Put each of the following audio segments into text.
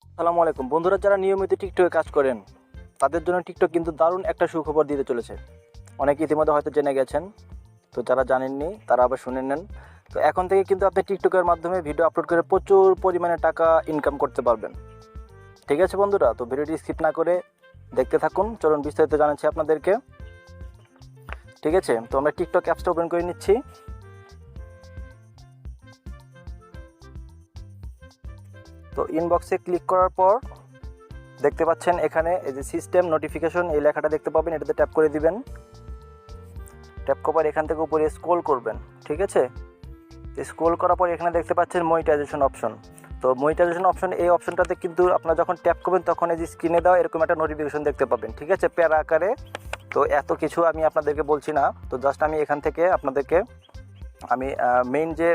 আসসালামু আলাইকুম বন্ধুরা, যারা নিয়মিত টিকটকে কাজ করেন তাদের জন্য টিকটক কিন্তু দারুণ একটা সুখবর দিতে চলেছে। অনেকে ইতিমধ্যে হয়তো জেনে গেছেন, তো যারা জানেননি তারা আবার শুনে নেন। তো এখন থেকে কিন্তু আপনি টিকটকের মাধ্যমে ভিডিও আপলোড করে প্রচুর পরিমাণে টাকা ইনকাম করতে পারবেন। ঠিক আছে বন্ধুরা, তো ভিডিওটি স্কিপ না করে দেখতে থাকুন। চলুন বিস্তারিত জানাচ্ছি আপনাদেরকে। ঠিক আছে, তো আমরা টিকটক অ্যাপসটা ওপেন করে নিচ্ছি। তো ইনবক্সে ক্লিক করার পর দেখতে পাচ্ছেন এখানে এই যে সিস্টেম নোটিফিকেশন এই লেখাটা দেখতে পাবেন, এটাতে ট্যাপ করে দিবেন। ট্যাপ করার পর এখান থেকে উপরে স্ক্রল করবেন। ঠিক আছে, স্ক্রল করার পর এখানে দেখতে পাচ্ছেন মনিটাইজেশন অপশন। তো মনিটাইজেশন অপশন, এই অপশনটাতে কিন্তু আপনারা যখন ট্যাপ করবেন তখন এই যে স্ক্রিনে দেওয়া এরকম একটা নোটিফিকেশন দেখতে পাবেন। ঠিক আছে, প্যারা আকারে। তো এত কিছু আমি আপনাদেরকে বলছি না, তো জাস্ট আমি এখান থেকে আপনাদেরকে মেইন যে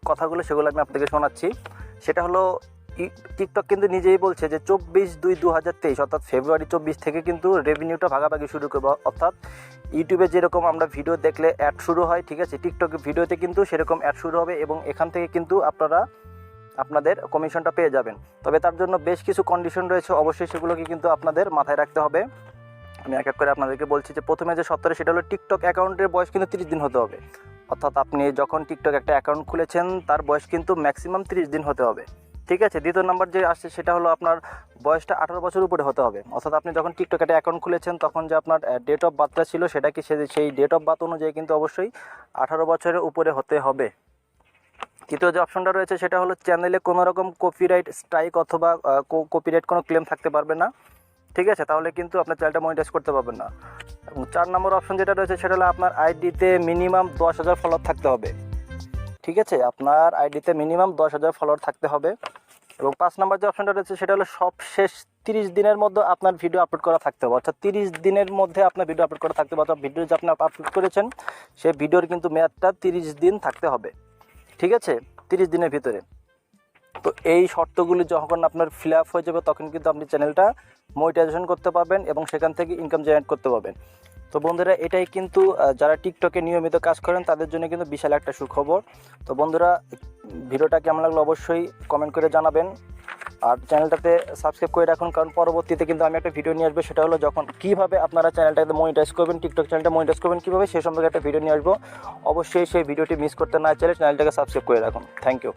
কথাগুলো সেগুলো আমি আপনাদেরকে শোনাচ্ছি। সেটা হলো টিকটক কিন্তু নিজেই বলছে যে 24/2/2023 অর্থাৎ ফেব্রুয়ারি 24 থেকে কিন্তু রেভিনিউটা ভাগাভাগি শুরু করবো। অর্থাৎ ইউটিউবে যেরকম আমরা ভিডিও দেখলে অ্যাড শুরু হয়, ঠিক আছে, টিকটক ভিডিওতে কিন্তু সেরকম অ্যাড শুরু হবে এবং এখান থেকে কিন্তু আপনারা আপনাদের কমিশনটা পেয়ে যাবেন। তবে তার জন্য বেশ কিছু কন্ডিশন রয়েছে, অবশ্যই সেগুলোকে কিন্তু আপনাদের মাথায় রাখতে হবে। আমি এক এক করে আপনাদেরকে বলছি। যে প্রথমে যে সত্তরে সেটা হলো টিকটক অ্যাকাউন্টের বয়স কিন্তু 30 দিন হতে হবে। অর্থাৎ আপনি যখন টিকটক একটা অ্যাকাউন্ট খুলেছেন তার বয়স কিন্তু ম্যাক্সিমাম 30 দিন হতে হবে। ঠিক আছে, দ্বিতীয় নাম্বার যে আসছে সেটা হলো আপনার বয়সটা 18 বছর উপরে হতে হবে। অর্থাৎ আপনি যখন টিকটক একটা অ্যাকাউন্ট খুলেছেন তখন যে আপনার ডেট অফ বার্থটা ছিল সেটা কি সেই ডেট অফ বার্থ অনুযায়ী কিন্তু অবশ্যই 18 বছরের উপরে হতে হবে। তৃতীয় যে অপশনটা রয়েছে সেটা হলো চ্যানেলে কোনো রকম কপিরাইট স্ট্রাইক অথবা কপিরাইট কোনো ক্লেম থাকতে পারবে না। ঠিক আছে, তাহলে কিন্তু আপনার চ্যানেলটা মনিটাইজ করতে পারবেন না। এবং 4 নম্বর অপশন যেটা রয়েছে সেটা হলো আপনার আইডিতে মিনিমাম 10,000 ফলোয়ার থাকতে হবে। ঠিক আছে, আপনার আইডিতে মিনিমাম 10,000 ফলোয়ার থাকতে হবে। এবং 5 নম্বর যে অপশনটা রয়েছে সেটা হলো সবশেষ 30 দিনের মধ্যে আপনার ভিডিও আপলোড করা থাকতে হবে। অর্থাৎ 30 দিনের মধ্যে আপনার ভিডিও আপলোড করা থাকতে হবে। অর্থাৎ ভিডিও যে আপনি আপলোড করেছেন সেই ভিডিওর কিন্তু মেয়াদটা 30 দিন থাকতে হবে। ঠিক আছে, 30 দিনের ভিতরে। তো এই শর্তগুলি যখন আপনার ফিল আপ হয়ে যাবে তখন কিন্তু আপনি চ্যানেলটা মনিটাইজেশন করতে পারবেন এবং সেখান থেকে ইনকাম জেনারেট করতে পারবেন। তো বন্ধুরা, এটাই কিন্তু যারা টিকটকে নিয়মিত কাজ করেন তাদের জন্য কিন্তু বিশাল একটা সুখবর। তো বন্ধুরা, ভিডিওটা কেমন লাগলো অবশ্যই কমেন্ট করে জানাবেন। আর চ্যানেলটাতে সাবস্ক্রাইব করে রাখুন, কারণ পরবর্তীতে কিন্তু আমি একটা ভিডিও নিয়ে আসবো। সেটা হলো যখন কীভাবে আপনারা চ্যানেলটাকে মনিটাইজ করবেন, টিকটক চ্যানেলটা মনিটাইজ করবেন কীভাবে, সেই সম্পর্কে একটা ভিডিও নিয়ে আসবো। অবশ্যই সেই ভিডিওটি মিস করতে না চাইলে চ্যানেলটাকে সাবস্ক্রাইব করে রাখুন। Thank you.